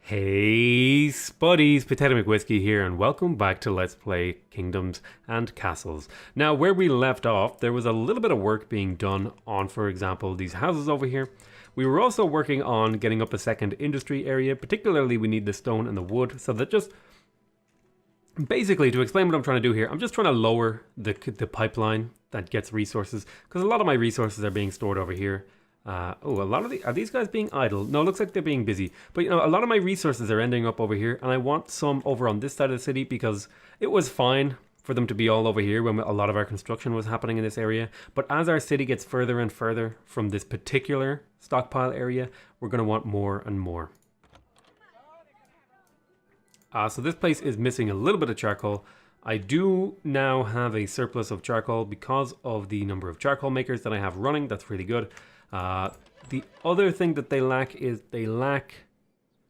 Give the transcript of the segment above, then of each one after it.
Hey spuddies, PotatoMcWhiskey here, and welcome back to Let's Play Kingdoms and Castles. Now, where we left off, there was a little bit of work being done on, for example, these houses over here. We were also working on getting up a second industry area. Particularly, we need the stone and the wood, so that just... Basically, to explain what I'm trying to do here, I'm just trying to lower the pipeline that gets resources, because a lot of my resources are being stored over here. A lot of are these guys being idle? No, it looks like they're being busy. But you know, a lot of my resources are ending up over here, and I want some over on this side of the city because it was fine for them to be all over here when a lot of our construction was happening in this area. But as our city gets further and further from this particular stockpile area, we're going to want more and more. So this place is missing a little bit of charcoal. I do now have a surplus of charcoal because of the number of charcoal makers that I have running. That's really good. The other thing that they lack is they lack...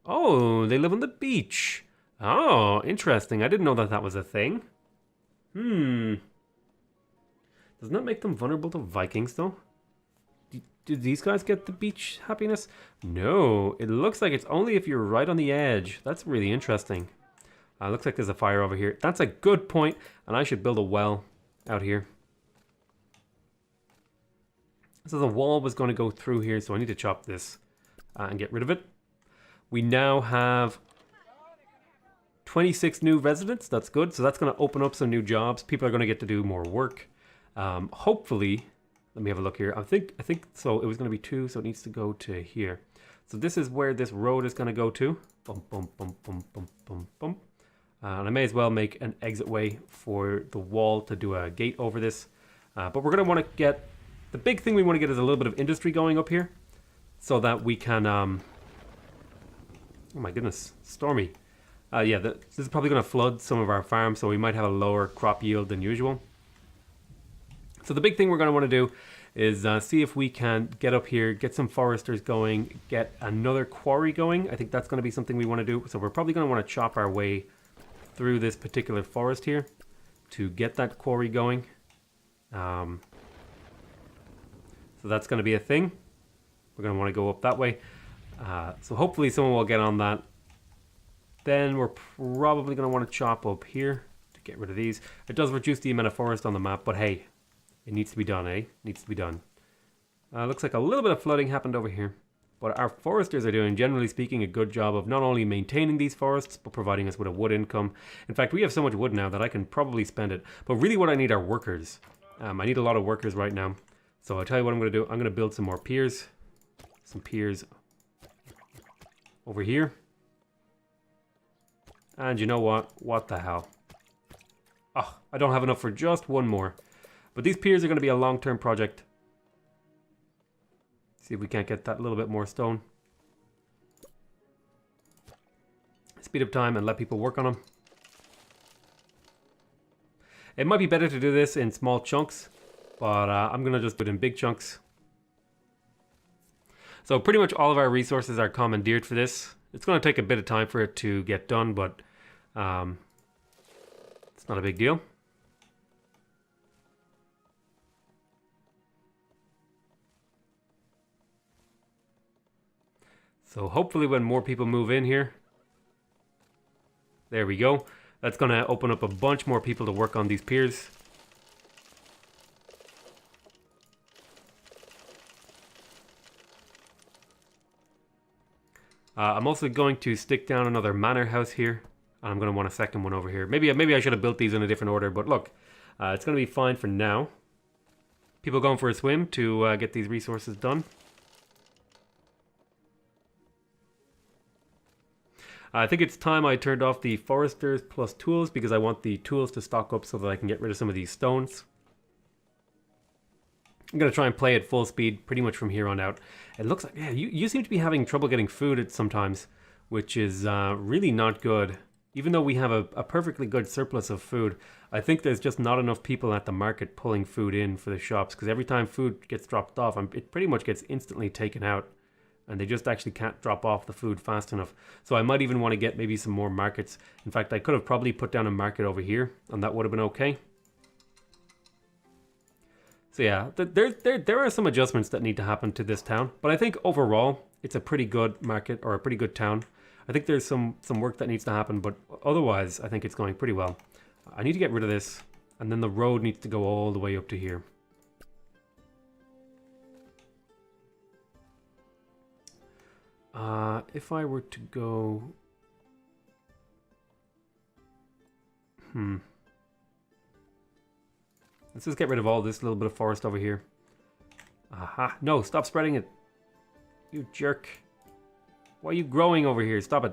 Oh, they live on the beach. Oh, interesting. I didn't know that that was a thing. Doesn't that make them vulnerable to Vikings, though? Do these guys get the beach happiness? No, it looks like it's only if you're right on the edge. That's really interesting. Looks like there's a fire over here. That's a good point, and I should build a well out here. So the wall was going to go through here, so I need to chop this and get rid of it. We now have 26 new residents. That's good. So that's going to open up some new jobs. People are going to get to do more work. Hopefully, let me have a look here. I think so. It was going to be 2, so it needs to go to here. So this is where this road is going to go to. Bum, bum, bum, bum, bum, bum, bum. And I may as well make an exit way for the wall to do a gate over this. But we're going to want to get... The big thing we want to get is a little bit of industry going up here so that we can, oh my goodness, stormy. Yeah, this is probably going to flood some of our farms, so we might have a lower crop yield than usual. So the big thing we're going to want to do is see if we can get up here, get some foresters going, get another quarry going. I think that's going to be something we want to do. So we're probably going to want to chop our way through this particular forest here to get that quarry going. So that's going to be a thing. We're going to want to go up that way. So hopefully someone will get on that. Then we're probably going to want to chop up here to get rid of these. It does reduce the amount of forest on the map, but hey, it needs to be done, eh? It needs to be done. Looks like a little bit of flooding happened over here. But our foresters are doing, generally speaking, a good job of not only maintaining these forests, but providing us with a wood income. In fact, we have so much wood now that I can probably spend it. But really what I need are workers. I need a lot of workers right now. So I'll tell you what I'm going to do. I'm going to build some more piers. Some piers over here. And you know what? What the hell? Oh, I don't have enough for just one more. But these piers are going to be a long-term project. See if we can't get that little bit more stone. Speed up time and let people work on them. It might be better to do this in small chunks. But I'm going to just put in big chunks. So pretty much all of our resources are commandeered for this. It's going to take a bit of time for it to get done, but it's not a big deal. So hopefully when more people move in here, there we go. That's going to open up a bunch more people to work on these piers. I'm also going to stick down another manor house here. I'm going to want a second one over here. Maybe I should have built these in a different order, but look, it's going to be fine for now. People going for a swim to get these resources done. I think it's time I turned off the foresters plus tools because I want the tools to stock up so that I can get rid of some of these stones. I'm going to try and play at full speed pretty much from here on out. It looks like, yeah, you seem to be having trouble getting food sometimes, which is really not good. Even though we have a perfectly good surplus of food, I think there's just not enough people at the market pulling food in for the shops, because every time food gets dropped off, it pretty much gets instantly taken out, and they just actually can't drop off the food fast enough. So I might even want to get maybe some more markets. In fact, I could have probably put down a market over here, and that would have been okay. So yeah, there are some adjustments that need to happen to this town, but I think overall it's a pretty good market or a pretty good town. I think there's some work that needs to happen, but otherwise I think it's going pretty well. I need to get rid of this, and then the road needs to go all the way up to here. If I were to go... Let's just get rid of all this little bit of forest over here. Aha. No, stop spreading it. You jerk. Why are you growing over here? Stop it.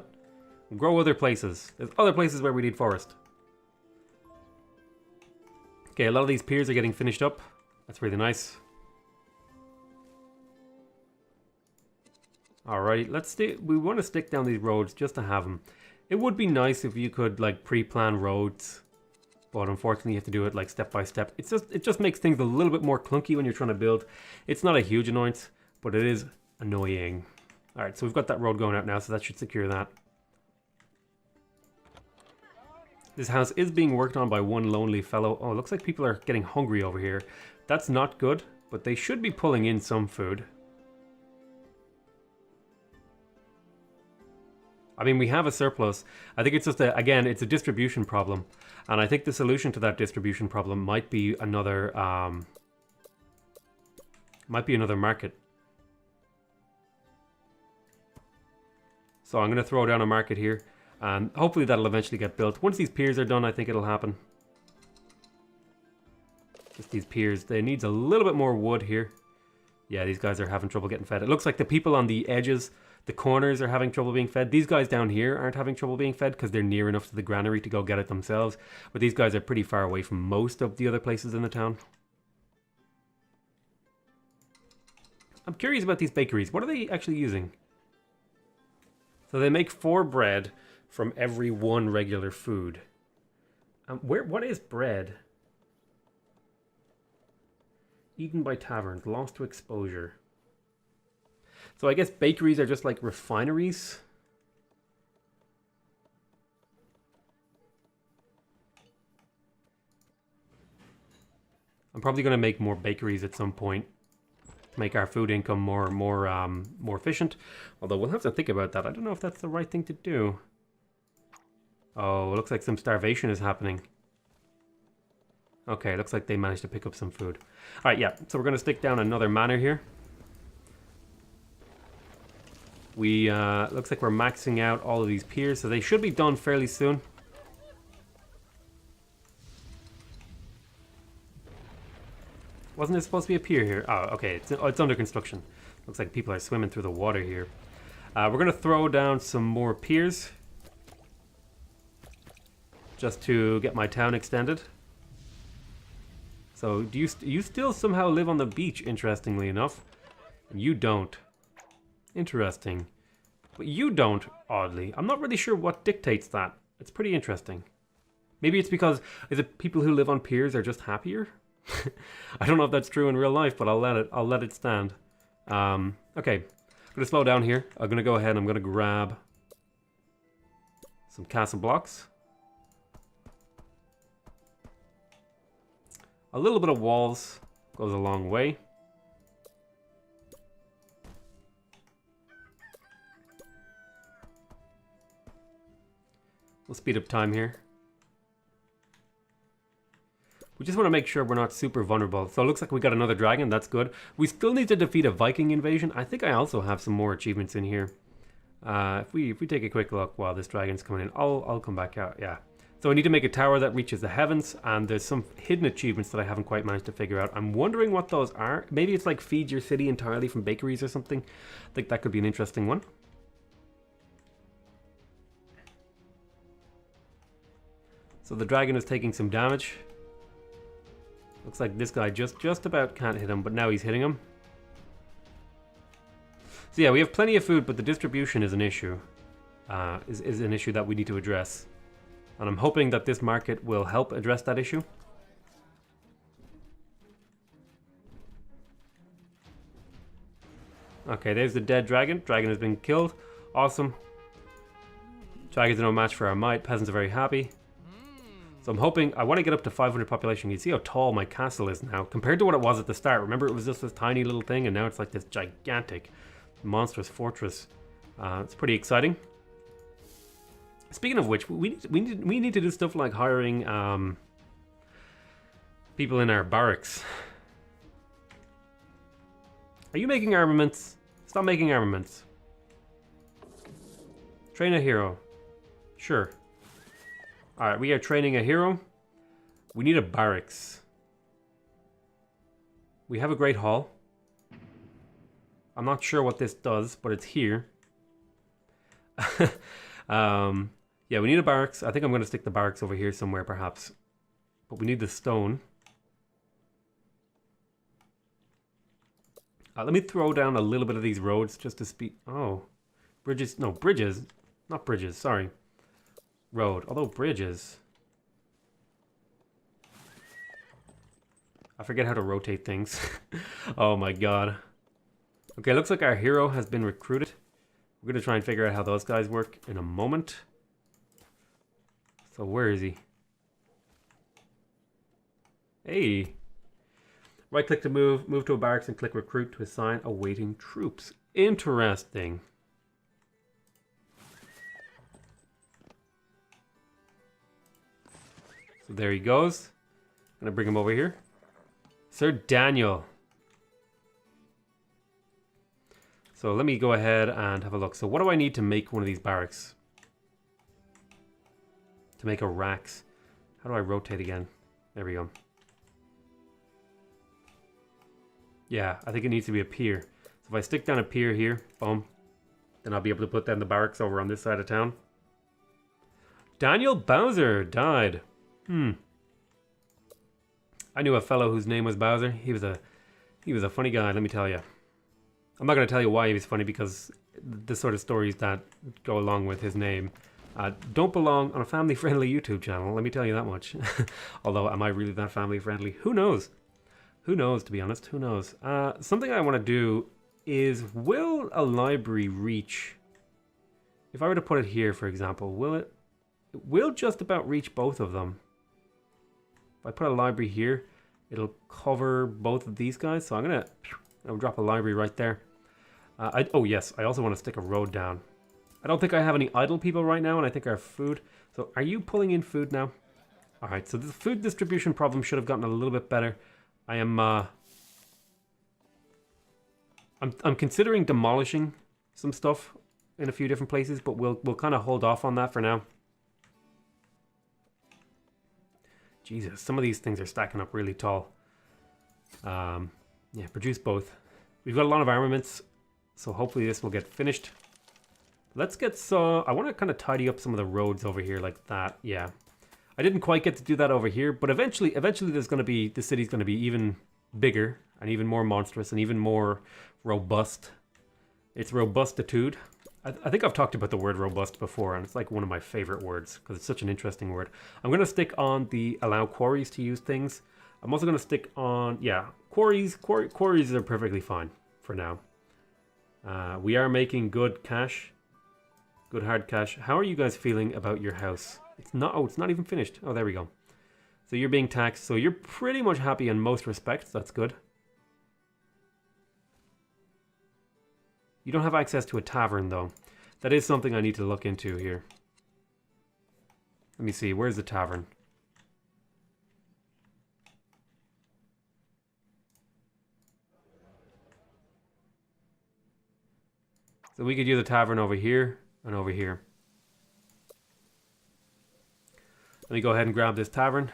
Grow other places. There's other places where we need forest. Okay, a lot of these piers are getting finished up. That's really nice. Alrighty, we want to stick down these roads just to have them. It would be nice if you could like pre-plan roads, but unfortunately you have to do it like step by step. It just makes things a little bit more clunky when you're trying to build. It's not a huge annoyance, but it is annoying. Alright, so we've got that road going out now, so that should secure that. This house is being worked on by one lonely fellow. Oh, it looks like people are getting hungry over here. That's not good, but they should be pulling in some food. I mean, we have a surplus. I think it's just again, it's a distribution problem. And I think the solution to that distribution problem might be another market. So I'm going to throw down a market here, and hopefully that'll eventually get built. Once these piers are done, I think it'll happen. Just these piers. They needs a little bit more wood here. Yeah, these guys are having trouble getting fed. It looks like the people on the edges, the corners, are having trouble being fed. These guys down here aren't having trouble being fed because they're near enough to the granary to go get it themselves. But these guys are pretty far away from most of the other places in the town. I'm curious about these bakeries. What are they actually using? So they make 4 bread from every 1 regular food. What is bread? Eaten by taverns, lost to exposure. So I guess bakeries are just like refineries. I'm probably going to make more bakeries at some point to make our food income more efficient. Although we'll have to think about that. I don't know if that's the right thing to do. Oh, it looks like some starvation is happening. Okay, looks like they managed to pick up some food. Alright, yeah, so we're going to stick down another manor here. We, looks like we're maxing out all of these piers, so they should be done fairly soon. Wasn't there supposed to be a pier here? Oh, okay, it's under construction. Looks like people are swimming through the water here. We're going to throw down some more piers, just to get my town extended. So, you still somehow live on the beach, interestingly enough. And you don't. Interesting. But you don't, oddly. I'm not really sure what dictates that. It's pretty interesting. Maybe it's because, is it people who live on piers are just happier? I don't know if that's true in real life, but I'll let it stand. Okay, I'm gonna slow down here. I'm gonna go ahead and I'm gonna grab some castle blocks. A little bit of walls goes a long way. We'll speed up time here. We just want to make sure we're not super vulnerable. So it looks like we got another dragon. That's good. We still need to defeat a Viking invasion. I think I also have some more achievements in here. If we take a quick look while this dragon's coming in, I'll come back out. Yeah. So I need to make a tower that reaches the heavens, and there's some hidden achievements that I haven't quite managed to figure out. I'm wondering what those are. Maybe it's like feed your city entirely from bakeries or something. I think that could be an interesting one. So the dragon is taking some damage. Looks like this guy just about can't hit him, but now he's hitting him. So yeah, we have plenty of food, but the distribution is an issue. Is an issue that we need to address. And I'm hoping that this market will help address that issue. Okay, there's the dead dragon. Dragon has been killed. Awesome. Dragons are no match for our might. Peasants are very happy. So I'm hoping, I want to get up to 500 population. You see how tall my castle is now compared to what it was at the start. Remember, it was just this tiny little thing, and now it's like this gigantic, monstrous fortress. It's pretty exciting. Speaking of which, we need to do stuff like hiring people in our barracks. Are you making armaments? Stop making armaments. Train a hero. Sure. Alright, we are training a hero. We need a barracks. We have a great hall. I'm not sure what this does, but it's here. Yeah, we need a barracks. I think I'm going to stick the barracks over here somewhere, perhaps. But we need the stone. Let me throw down a little bit of these roads just to speed... Oh. Bridges. No, bridges. Not bridges, sorry. Road. Although bridges... I forget how to rotate things. Oh my god. Okay, looks like our hero has been recruited. We're going to try and figure out how those guys work in a moment. So where is he? Hey. Right click to move. Move to a barracks and click recruit to assign awaiting troops. Interesting. So there he goes. I'm going to bring him over here. Sir Daniel. So let me go ahead and have a look. So what do I need to make one of these barracks? To make a racks. How do I rotate again? There we go. Yeah, I think it needs to be a pier. So if I stick down a pier here, boom, then I'll be able to put down the barracks over on this side of town. Daniel Bowser died. I knew a fellow whose name was Bowser. He was a funny guy, let me tell you. I'm not going to tell you why he was funny because the sort of stories that go along with his name don't belong on a family-friendly YouTube channel, let me tell you that much. Although, am I really that family-friendly? Who knows? Who knows, to be honest? Who knows? Something I want to do is, will a library reach... If I were to put it here, for example, will it... It will just about reach both of them. If I put a library here, it'll cover both of these guys. So I'm going to drop a library right there. Oh, yes. I also want to stick a road down. I don't think I have any idle people right now, and I think our food... So are you pulling in food now? All right. So the food distribution problem should have gotten a little bit better. I am... I'm considering demolishing some stuff in a few different places, but we'll kind of hold off on that for now. Jesus, some of these things are stacking up really tall. Yeah, produce both. We've got a lot of armaments, so hopefully this will get finished. Let's get some... I want to kind of tidy up some of the roads over here like that. Yeah. I didn't quite get to do that over here, but eventually there's going to be... The city's going to be even bigger and even more monstrous and even more robust. It's robustitude. I think I've talked about the word robust before, and it's like one of my favorite words because it's such an interesting word. I'm going to stick on the allow quarries to use things. I'm also going to stick on, yeah, quarries. Quarries are perfectly fine for now. We are making good cash, good hard cash. How are you guys feeling about your house? It's not, oh, it's not even finished. Oh, there we go. So you're being taxed. So you're pretty much happy in most respects. That's good. You don't have access to a tavern, though. That is something I need to look into here. Let me see. Where's the tavern? So we could use a tavern over here and over here. Let me go ahead and grab this tavern.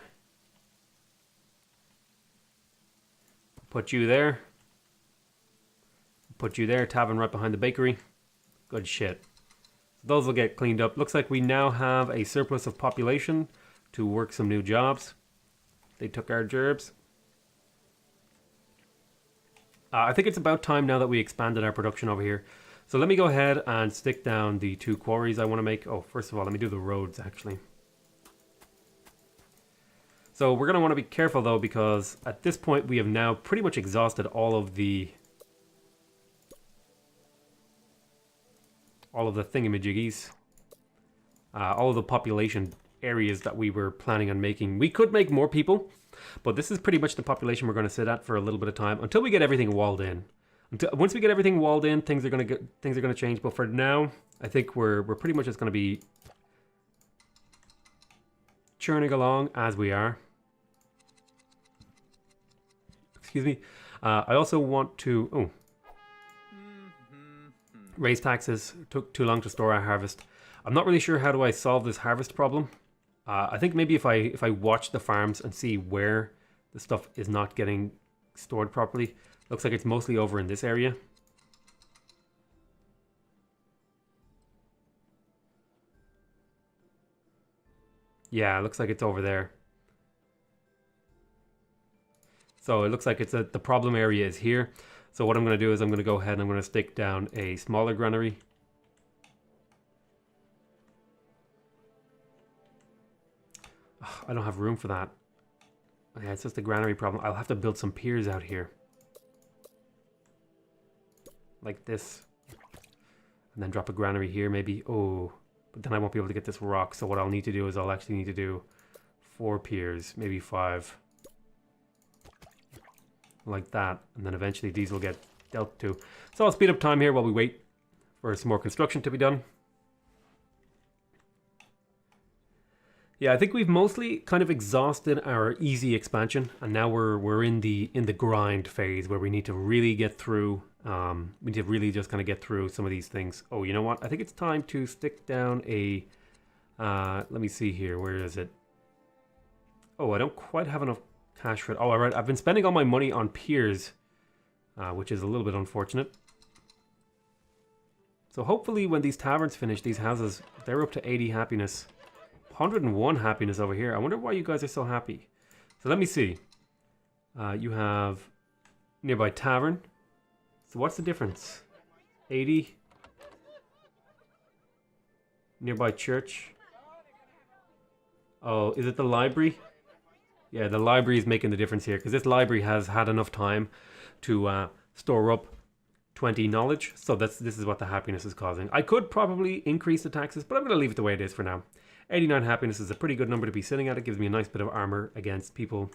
Put you there. Put you there, tavern right behind the bakery. Good shit. So those will get cleaned up. Looks like we now have a surplus of population to work some new jobs. They took our gerbs. I think it's about time now that we expanded our production over here. So let me go ahead and stick down the 2 quarries I want to make. Oh, first of all, let me do the roads, actually. So we're going to want to be careful, though, because at this point we have now pretty much exhausted all of the thingamajiggies. All of the population areas that we were planning on making. We could make more people, but this is pretty much the population we're going to sit at for a little bit of time until we get everything walled in. Once we get everything walled in, things are going to change. But for now, I think we're pretty much just going to be churning along as we are. Excuse me. I also want to raise taxes. Took too long to store our harvest. I'm not really sure how do I solve this harvest problem. I think maybe if I watch the farms and see where the stuff is not getting stored properly. Looks like it's mostly over in this area. Yeah, it looks like it's over there. So it looks like it's the problem area is here. So what I'm going to do is I'm going to go ahead and I'm going to stick down a smaller granary. Ugh, I don't have room for that. Yeah, it's just a granary problem. I'll have to build some piers out here. Like this. And then drop a granary here maybe. Oh, but then I won't be able to get this rock. So what I'll need to do is I'll actually need to do 4 piers, maybe 5. Like that. And then eventually these will get dealt to. So I'll speed up time here while we wait for some more construction to be done. Yeah, I think we've mostly kind of exhausted our easy expansion, and now we're in the grind phase where we need to really get through. We need to really just kind of get through some of these things. Oh, you know what? I think it's time to stick down a. Let me see here. Where is it? Oh, I don't quite have enough cash for it. Oh, all right. I've been spending all my money on piers, which is a little bit unfortunate. So hopefully, when these taverns finish, these houses, they're up to 80 happiness. 101 happiness over here. I wonder why you guys are so happy. So let me see. You have nearby tavern. So what's the difference? 80. Nearby church. Oh, is it the library? Yeah, the library is making the difference here because this library has had enough time to store up 20 knowledge. So this is what the happiness is causing. I could probably increase the taxes, but I'm going to leave it the way it is for now. 89 happiness is a pretty good number to be sitting at. It gives me a nice bit of armor against people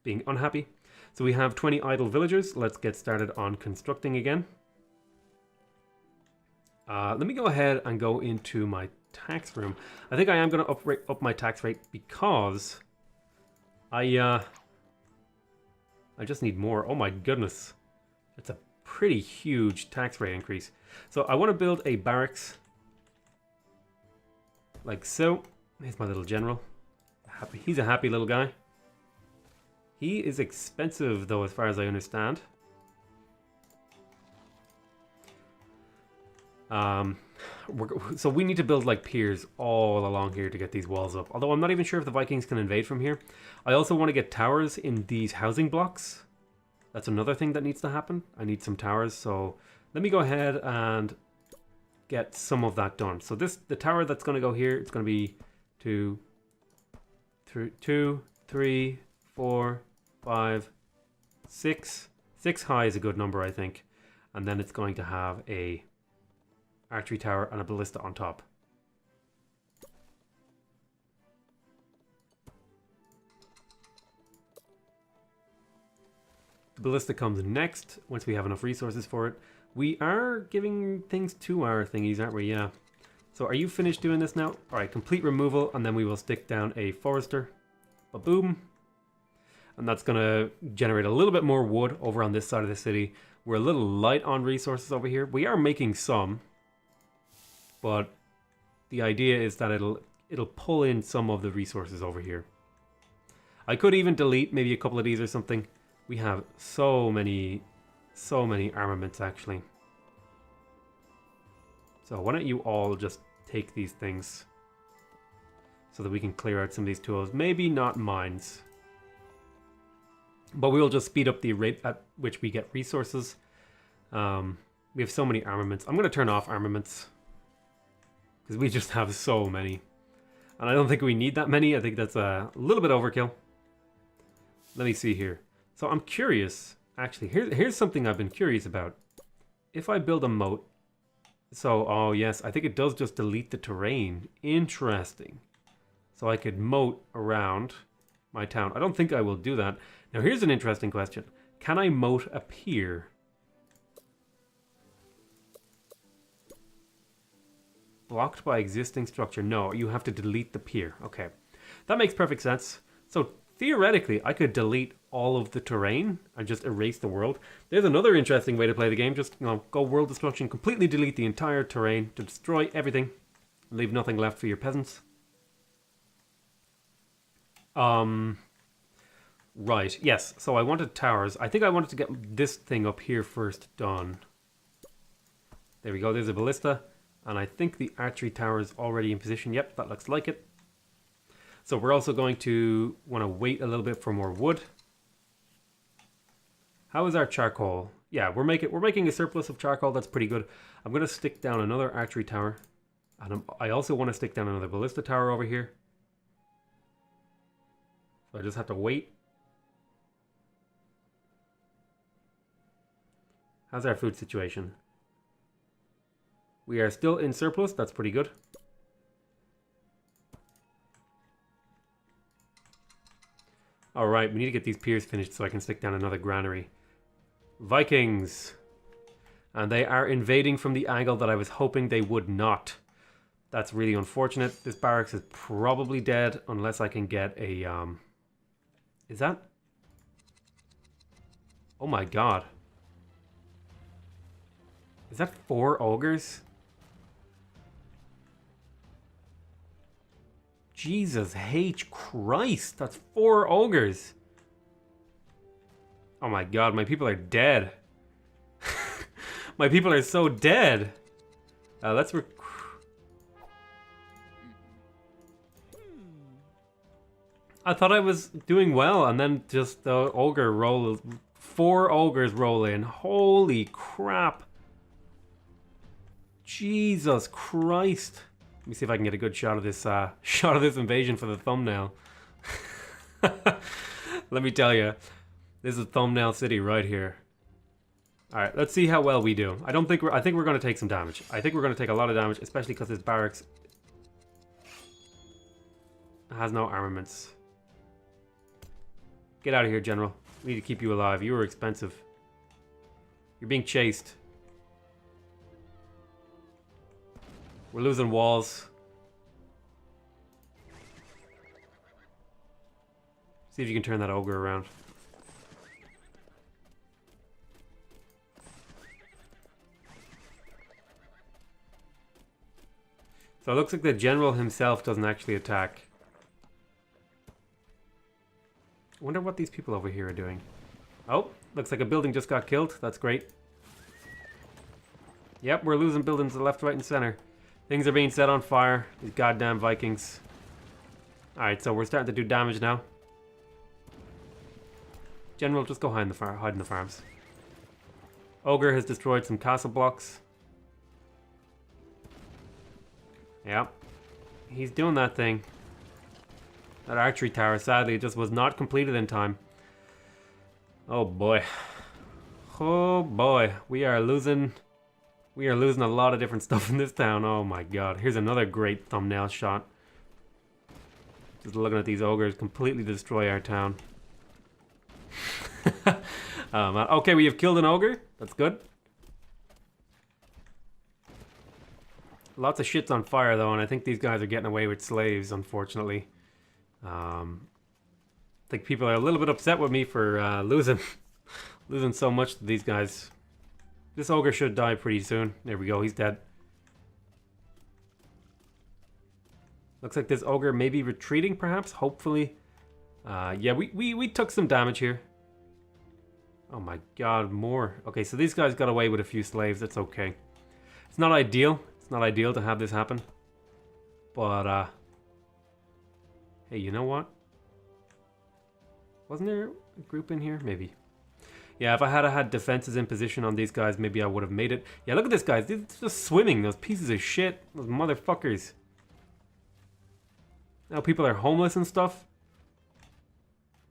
being unhappy. So we have 20 idle villagers. Let's get started on constructing again. Let me go ahead and go into my tax room. I think I am going to up my tax rate because I just need more. Oh my goodness. It's a pretty huge tax rate increase. So I want to build a barracks. Like so. Here's my little general. He's a happy little guy. He is expensive though, as far as I understand. So we need to build like piers all along here to get these walls up. Although I'm not even sure if the Vikings can invade from here. I also want to get towers in these housing blocks. That's another thing that needs to happen. I need some towers. So let me go ahead and get some of that done. So the tower that's going to go here, it's going to be 2, 3, 4, 5, 6. 6 high is a good number, I think. And then it's going to have a archery tower and a ballista on top. The ballista comes next once we have enough resources for it. We are giving things to our thingies, aren't we? Yeah. So are you finished doing this now? All right, complete removal, and then we will stick down a forester. Ba-boom. And that's going to generate a little bit more wood over on this side of the city. We're a little light on resources over here. We are making some, but the idea is that it'll pull in some of the resources over here. I could even delete maybe a couple of these or something. We have so many armaments actually. So why don't you all just take these things so that we can clear out some of these tools. Maybe not mines, but we will just speed up the rate at which we get resources. We have so many armaments. I'm going to turn off armaments because we just have so many. And I don't think we need that many. I think that's a little bit overkill. Let me see here. So I'm curious. Actually, here's something I've been curious about. If I build a moat. So, oh yes, I think it does just delete the terrain. Interesting. So I could moat around my town. I don't think I will do that. Now here's an interesting question. Can I moat a pier? Blocked by existing structure. No, you have to delete the pier. Okay. That makes perfect sense. So theoretically, I could delete all of the terrain and just erase the world. There's another interesting way to play the game. Just, you know, go world destruction, completely delete the entire terrain to destroy everything and leave nothing left for your peasants. Right, yes. So I wanted towers. I think I wanted to get this thing up here first done. There we go. There's a ballista. And I think the archery tower is already in position. Yep, that looks like it. So we're also going to want to wait a little bit for more wood. How is our charcoal? Yeah, we're making a surplus of charcoal. That's pretty good. I'm going to stick down another archery tower. And I also want to stick down another ballista tower over here. So I just have to wait. How's our food situation? We are still in surplus. That's pretty good. Alright, we need to get these piers finished so I can stick down another granary. Vikings! And they are invading from the angle that I was hoping they would not. That's really unfortunate. This barracks is probably dead unless I can get a... Is that... Oh my god. Is that 4 ogres? Jesus H. Christ, that's 4 ogres. Oh my god, my people are dead. My people are so dead. Let's I thought I was doing well, and then just the ogre roll. 4 ogres roll in. Holy crap. Jesus Christ. Let me see if I can get a good shot of this invasion for the thumbnail. Let me tell you, this is thumbnail city right here. All right, let's see how well we do. I think we're going to take some damage. I think we're going to take a lot of damage, especially because this barracks has no armaments. Get out of here, General. We need to keep you alive. You are expensive. You're being chased. We're losing walls. See if you can turn that ogre around. So it looks like the general himself doesn't actually attack. I wonder what these people over here are doing. Oh, looks like a building just got killed. That's great. Yep, we're losing buildings to the left, right, and center. Things are being set on fire. These goddamn Vikings. Alright, so we're starting to do damage now. General, just go hide in the farms. Ogre has destroyed some castle blocks. Yep. He's doing that thing. That archery tower, sadly, just was not completed in time. Oh boy. Oh boy. We are losing a lot of different stuff in this town. Oh my god. Here's another great thumbnail shot. Just looking at these ogres completely destroy our town. Okay, we have killed an ogre. That's good. Lots of shit's on fire though, and I think these guys are getting away with slaves, unfortunately. I think people are a little bit upset with me for losing so much to these guys. This ogre should die pretty soon. There we go, he's dead. Looks like this ogre may be retreating, perhaps, hopefully. Yeah, we took some damage here. Oh my god, more. Okay, so these guys got away with a few slaves. That's okay. It's not ideal. It's not ideal to have this happen. But, hey, you know what? Wasn't there a group in here? Maybe. Yeah, if I had defenses in position on these guys, maybe I would have made it. Yeah, look at this, guys. They're just swimming. Those pieces of shit. Those motherfuckers. Now people are homeless and stuff.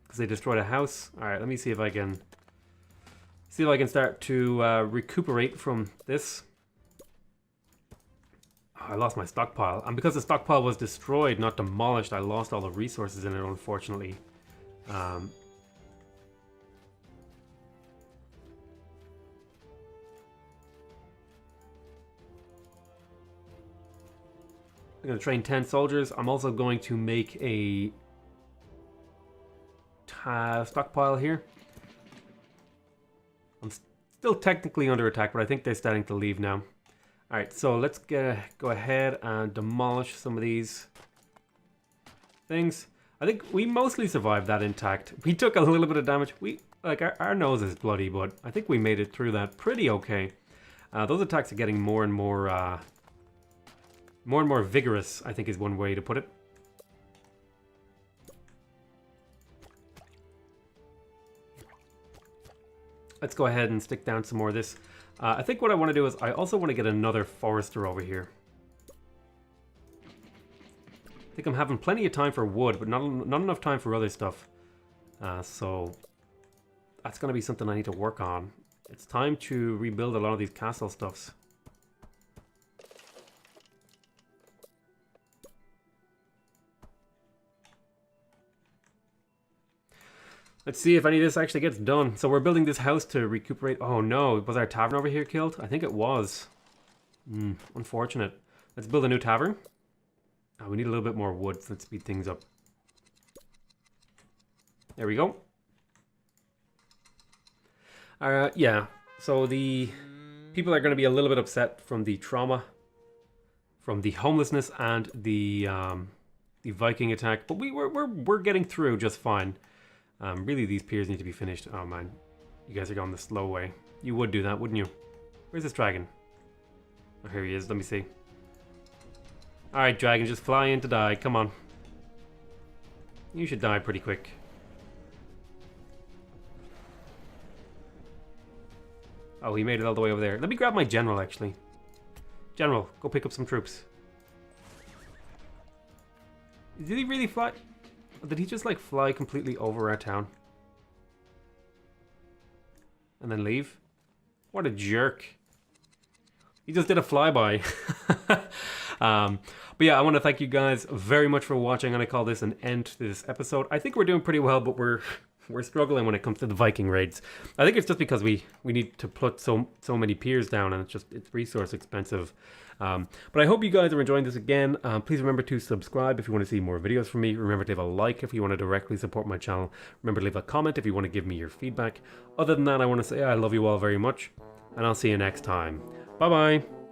Because they destroyed a house. Alright, let me see if I can... start to recuperate from this. Oh, I lost my stockpile. And because the stockpile was destroyed, not demolished, I lost all the resources in it, unfortunately. I'm going to train 10 soldiers. I'm also going to make a stockpile here. I'm still technically under attack, but I think they're starting to leave now. Alright, so let's go ahead and demolish some of these things. I think we mostly survived that intact. We took a little bit of damage. Our nose is bloody, but I think we made it through that pretty okay. Those attacks are getting more and more vigorous, I think is one way to put it. Let's go ahead and stick down some more of this. I think what I want to do is I also want to get another forester over here. I think I'm having plenty of time for wood, but not enough time for other stuff. So that's going to be something I need to work on. It's time to rebuild a lot of these castle stuffs. Let's see if any of this actually gets done. So we're building this house to recuperate. Oh no, was our tavern over here killed? I think it was. Unfortunate. Let's build a new tavern. Oh, we need a little bit more wood. Let's speed things up. There we go. Yeah, so the people are going to be a little bit upset from the trauma, from the homelessness and the Viking attack, but we're getting through just fine. Really, these piers need to be finished. Oh man, you guys are going the slow way. You would do that, wouldn't you? Where's this dragon? Oh, here he is. Let me see. All right, dragon, just fly in to die. Come on. You should die pretty quick. Oh, he made it all the way over there. Let me grab my general, actually. General, go pick up some troops. Did he really fly? Did he just, like, fly completely over our town? And then leave? What a jerk. He just did a flyby. But yeah, I want to thank you guys very much for watching, and I call this an end to this episode. I think we're doing pretty well, but we're struggling when it comes to the Viking raids. I think it's just because we need to put so many piers down, and it's resource expensive. But I hope you guys are enjoying this again. Please remember to subscribe if you want to see more videos from me. Remember to leave a like if you want to directly support my channel. Remember to leave a comment if you want to give me your feedback. Other than that, I want to say I love you all very much, and I'll see you next time. Bye bye.